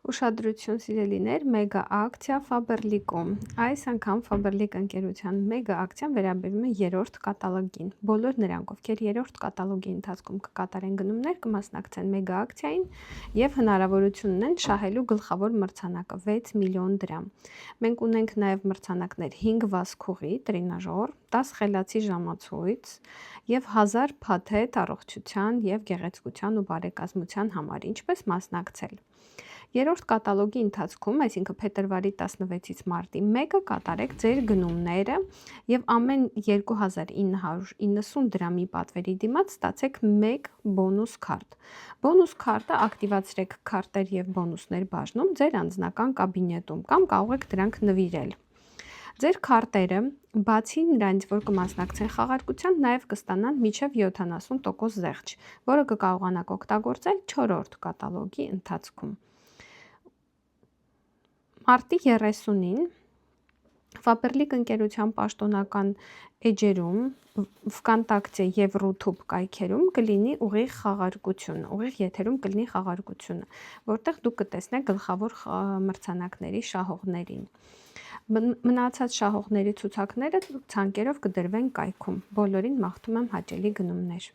Ուշադրություն սիրելիներ, մեգա ակցիա Faberlic-ում։ Այս անգամ Faberlic ընկերության մեգա ակցիան վերաբերում է երրորդ կատալոգին։ Բոլոր նրանք, ովքեր երրորդ կատալոգի ընթացքում կկատարեն գնումներ, կմասնակցեն մեգա ակցիային եւ հնարավորություն ունեն շահելու գլխավոր մրցանակը 6 միլիոն դրամ։ Մենք ունենք նաեւ մրցանակներ 5 վազքուղի, տրինաժոր, 10 խելացի ժամացույց եւ 1000 փաթեթ առողջության եւ գեղեցկության ու բարեկազմության համար, ինչպես մասնակցել։ Երրորդ կատալոգի ընթացքում, այսինքն փետրվարի 16-ից մարտի 1-ը կատարեք ձեր գնումները եւ ամեն 2990 դրամի պատվերի դիմաց ստացեք 1 բոնուս քարտ։ Բոնուս քարտը ակտիվացրեք քարտեր եւ բոնուսներ բաժնում ձեր անձնական կաբինետում կամ կարող եք դրանք նվիրել։ Ձեր քարտերը, բացի նրանից, որ կմասնակցեն խաղարկության, նաև կստանան մինչև 70% զեղչ, որը կկարողանաք օգտագործել 4-րդ կատալոգի ընթացքում։ Մարտի 30-ին Faberlic ընկերության պաշտոնական էջերում, Vkontakte եւ YouTube կայքերում կլինի ուղիղ խաղարկություն, ուղիղ եթերում կլինի խաղարկությունը, որտեղ դուք կտեսնեք գլխավոր մրցանակների շահողներին։ Մնացած շահողների ցուցակները ցանկերով կդրվեն կայքում։ Բոլորին մաղթում եմ հաճելի գնումներ։